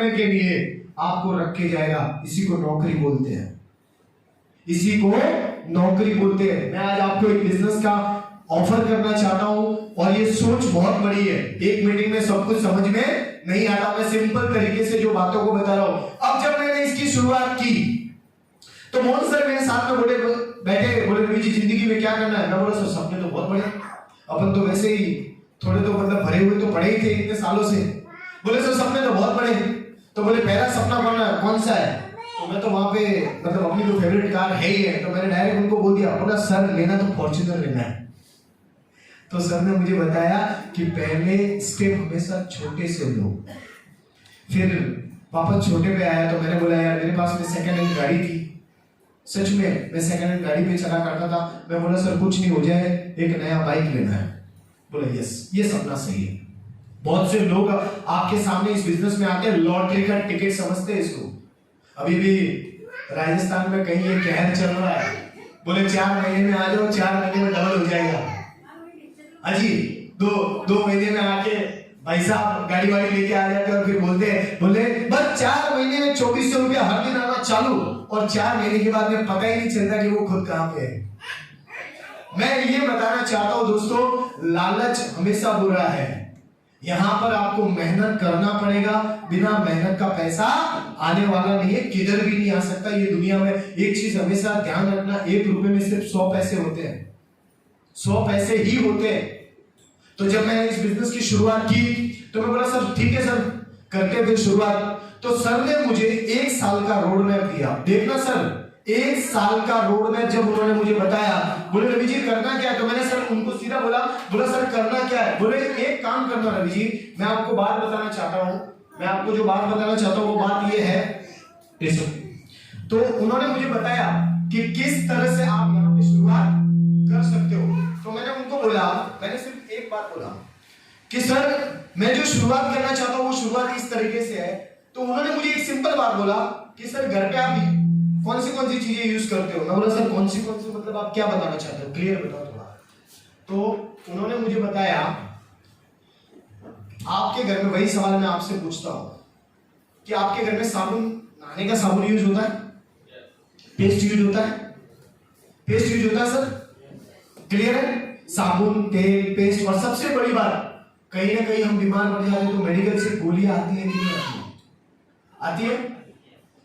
करने के लिए आपको रखे जाएगा। इसी को नौकरी बोलते हैं, इसी को नौकरी बोलते हैं। मैं आज आपको एक बिजनेस का ऑफर करना चाहता हूं और ये सोच बहुत बड़ी है। एक मीटिंग में सब कुछ समझ में नहीं आता, मैं सिंपल तरीके से जो बातों को बता रहा हूं। अब जब मैंने इसकी शुरुआत की तो मोहन सर मेरे साथ में बैठे, बोले रवि जी जिंदगी में क्या करना है? मैं बोला सर सपने तो बहुत बड़े, अपन तो वैसे ही थोड़े तो मतलब भरे हुए तो पड़े ही थे इतने सालों से। बोले सर सपने तो बहुत बड़े। तो बोले पहला सपना कौन सा है? तो मैं तो वहां पे मतलब अपनी जो फेवरेट कार है ही है, तो मैंने डायरेक्ट उनको बोल दिया, बोला सर लेना तो फॉर्च्यूनर लेना है। तो सर ने मुझे बताया कि पहले स्टेप हमेशा छोटे से लो। फिर वापस छोटे पे आया तो मैंने बोला यार मेरे पास में सेकंड हैंड गाड़ी थी, सच में मैं सेकंड हैंड गाड़ी पे चला करता था। मैं बोला सर कुछ नहीं हो जाए, एक नया बाइक लेना है। बोला यस, ये सपना सही है। बहुत से लोग आपके सामने इस बिजनेस में आते हैं, लॉटरी का टिकट समझते हैं इसको। अभी भी राजस्थान में कहीं ये कहर चल रहा है, बोले 4 महीने में आ जाओ, 4 महीने में डबल हो जाएगा। अजी 2 महीने में आके भाई साहब गाड़ी वाड़ी लेके आ जाते हैं और फिर बोले बस 4 महीने में 2400 रुपया हर दिन आना चालू, और 4 महीने के बाद में पता ही नहीं चलता कि वो खुद कहां पे है। मैं ये बताना चाहता हूं दोस्तों, लालच हमेशा बुरा है। यहां पर आपको मेहनत करना पड़ेगा, बिना मेहनत का पैसा आने वाला नहीं है, किधर भी नहीं आ सकता। ये दुनिया में एक चीज हमेशा ध्यान रखना, 1 रुपए में सिर्फ 100 पैसे होते हैं, 100 पैसे ही होते हैं। तो जब मैंने इस बिजनेस की शुरुआत की तो मैं बोला सर ठीक है सर करते फिर शुरुआत। तो सर ने मुझे 1 साल का रोड मैप दिया। देखना सर 1 साल का रोड मैप जब उन्होंने मुझे बताया, बोले रवि जी करना क्या है? तो मैंने सर उनको सीधा बोला सर करना क्या है? बोले एक काम करना रवि जी, मैं आपको बात बताना चाहता हूं, मैं आपको जो बात बताना चाहता हूं वो बात ये है। तो उन्होंने मुझे बताया कि किस तरह से आप यहाँ पे शुरुआत कर सकते हो। तो मैंने उनको बोला, मैंने सिर्फ एक बात बोला कि सर मैं जो शुरुआत करना चाहता हूँ वो शुरुआत इस तरीके से है। तो उन्होंने मुझे एक सिंपल बात बोला कि सर घर पे आप कौन सी चीजें यूज करते हो? मैं बोला सर कौन सी मतलब आप क्या बताना चाहते हो, क्लियर बताओ थोड़ा। तो उन्होंने मुझे बताया आपके घर में, वही सवाल मैं आपसे पूछता हूं कि आपके घर में साबुन, नहाने का साबुन यूज होता है, पेस्ट यूज होता है, पेस्ट यूज होता है सर, क्लियर है? साबुन, तेल, पेस्ट, और सबसे बड़ी बात कहीं ना कहीं हम बीमार पड़ जाते तो मेडिकल से गोलियां आती है कि नहीं आती है? आती है।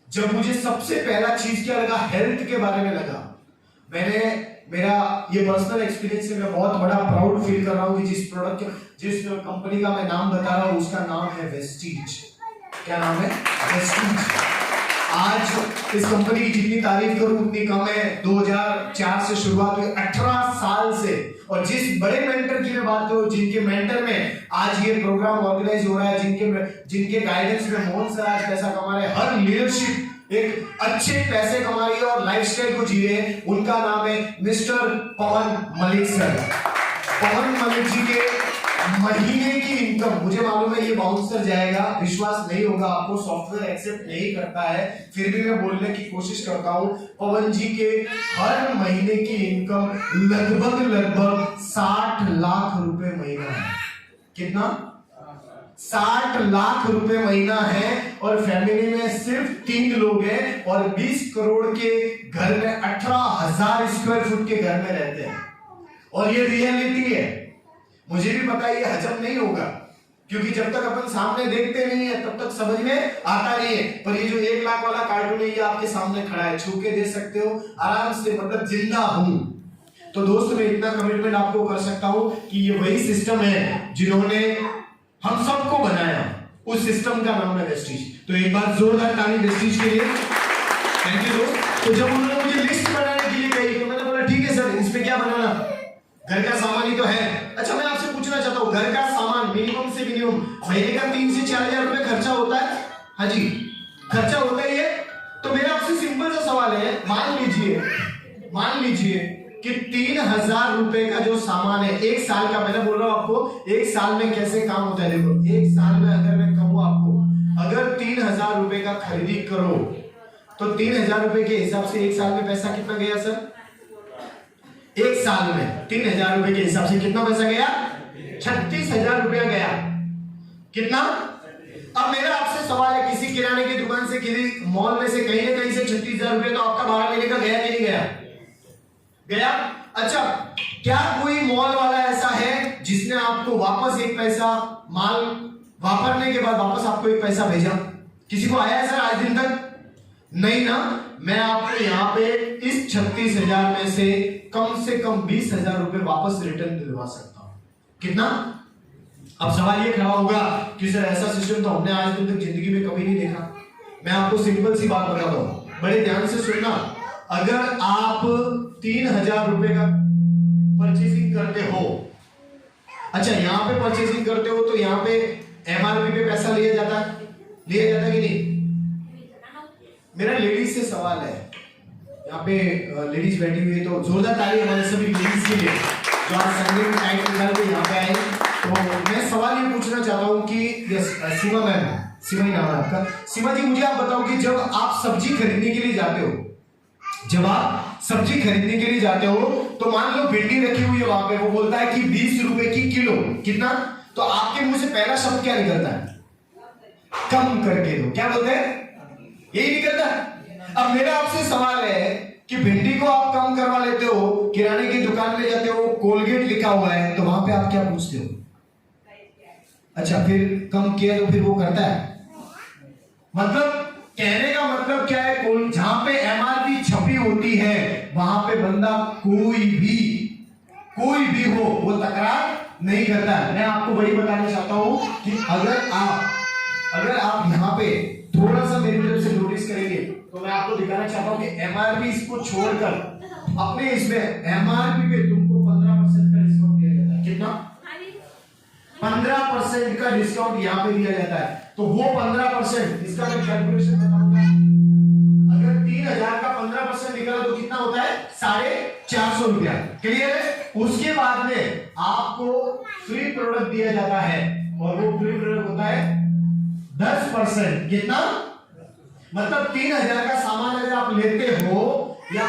जब मुझे सबसे पहला चीज क्या लगा, हेल्थ के बारे में लगा। मेरा ये पर्सनल एक्सपीरियंस है, मैं बहुत बड़ा प्राउड फील कर रहा हूं कि जिस कंपनी का मैं नाम बता रहा हूं उसका नाम है वेस्टीज। क्या नाम है? वेस्टीज। आज इस कंपनी की जितनी तारीफ करूं उतनी कम है। 2004 से शुरुआत हुई, 18 साल से। और जिस बड़े मेंटर की मैं बात करूं, जिनके मेंटर में आज ये प्रोग्राम ऑर्गेनाइज हो रहा है, जिनके गाइडेंस में मोहन सर आज पैसा कमा रहे हैं, हर लीडरशिप एक अच्छे पैसे कमा रही है और लाइफस्टाइल को जी रहे हैं, उनका नाम है मिस्टर पवन मलिक सर। पवन मलिक जी के महीने की इनकम, मुझे मालूम है ये बाउंसर जाएगा, विश्वास नहीं होगा आपको, सॉफ्टवेयर एक्सेप्ट नहीं करता है, फिर भी मैं बोलने की कोशिश करता हूं। पवन जी के हर महीने की इनकम लगभग 60 लाख रुपए महीना है। कितना? 60 लाख रुपए महीना है। और फैमिली में सिर्फ 3 लोग हैं और 20 करोड़ के घर में 18,000 स्क्वायर फुट के घर में रहते हैं। और ये रियलिटी है, मुझे भी पता है ये हजम नहीं होगा, क्योंकि जब तक अपन सामने देखते नहीं है तब तक समझ में आता नहीं है। पर ये जो 1 लाख वाला कार्टून है ये आपके सामने खड़ा है, छू के दे सकते हो आराम से, मतलब जिंदा हूं। तो दोस्त मैं इतना कमिटमेंट आपको कर सकता हूं कि ये वही सिस्टम है जिन्होंने हम सबको बनाया, उस सिस्टम का नाम है वेस्टीज। तो एक बार जोरदार ताली वेस्टीज के लिए, थैंक यू दोस्त। तो जब उन्होंने मुझे लिस्ट बनाने के लिए कही तो मैंने बोला ठीक है सर, इस पे क्या बनाना, घर का सामान ही तो है। अच्छा मैं आपसे पूछना चाहता हूँ, घर का सामान मिनिमम से मिनिमम महीने का 3 से 4 हजार रुपए खर्चा होता है? हाँ जी खर्चा होता ही है। तो मेरा आपसे सिंपल सा सवाल है, मान लीजिए कि 3,000 रुपए का जो सामान है, 1 साल का, मैंने बोल रहा हूं आपको 1 साल में कैसे काम होता है। देखो 1 साल में अगर मैं कहूँ आपको, अगर 3,000 रुपए का खरीदी करो तो 3,000 रुपए के हिसाब से 1 साल में पैसा कितना गया सर? 1 साल में 3,000 रुपए के हिसाब से कितना पैसा गया? 36,000 रुपया गया। कितना? अब मेरा आपसे सवाल है, किसी किराने की दुकान से, किसी मॉल में से, कहीं ना कहीं से 36,000 रुपए तो आपका 12 महीने का गया कि नहीं गया? गया। अच्छा, क्या कोई मॉल वाला ऐसा है जिसने आपको वापस एक पैसा, माल वापरने के बाद वापस आपको एक पैसा भेजा? किसी को आया है सर आज दिन तक? नहीं ना। मैं आपको यहाँ पे इस 36,000 में से कम 20,000 रुपए वापस रिटर्न दिलवा सकता हूं। कितना? अब सवाल ये खड़ा होगा कि सर ऐसा सिस्टम तो हमने आज दिन तक जिंदगी में कभी नहीं देखा। मैं आपको सिंपल सी बात बताता हूं, बड़े ध्यान से सुनना। अगर आप 3,000 रुपए का परचेसिंग करते हो, अच्छा यहाँ पे परचेसिंग करते हो तो यहाँ पे एमआरपी पे पैसा लिया जाता कि नहीं? मेरा लेडीज से सवाल है, यहाँ पे लेडीज बैठी हुई है, तो जोरदार ताली हमारे सभी लेडीज के लिए जो आज संडे में टाइम निकाल के यहाँ पे आए। तो मैं सवाल ये पूछना चाहता हूँ कि सीमा मैम, सीमा ही नाम है आपका, सीमा जी मुझे आप बताओ कि जब आप सब्जी खरीदने के लिए जाते हो, जब आप सब्जी खरीदने के लिए जाते हो तो मान लो भिंडी रखी हुई है वहां पे, वो बोलता है कि 20 रुपए की किलो, कितना? तो आपके मुंह से पहला शब्द क्या निकलता है? कम करके दो। क्या बोलते हैं? यही निकलता है। अब मेरा आपसे सवाल है कि भिंडी को आप कम करवा लेते हो, किराने की दुकान में जाते हो, कोलगेट लिखा हुआ है, तो वहां पे आप क्या पूछते हो? अच्छा, फिर कम किया तो फिर वो करता है? मतलब कहने का मतलब क्या है? जहां पे एमआरपी छपी होती है वहां पे बंदा कोई भी हो वो तकरार नहीं करता है। मैं आपको वही बताना चाहता हूं कि अगर आप यहाँ पे थोड़ा सा मेरी तरफ से नोटिस करेंगे तो मैं आपको दिखाना चाहता हूं कि एमआरपी इसको छोड़कर अपने इसमें एमआरपी पे तुमको 15% का डिस्काउंट दिया जाता है। कितना? 15% का डिस्काउंट यहाँ पे दिया जाता है। तो वो 15%, इसका मैं कैलकुलेशन बताऊंगा, अगर 3,000 का 15% निकला तो कितना होता है? 450 रुपया। क्लियर है? उसके बाद में आपको फ्री प्रोडक्ट दिया जाता है और वो फ्री प्रोडक्ट होता है 10%। कितना? मतलब 3,000 का सामान अगर आप लेते हो या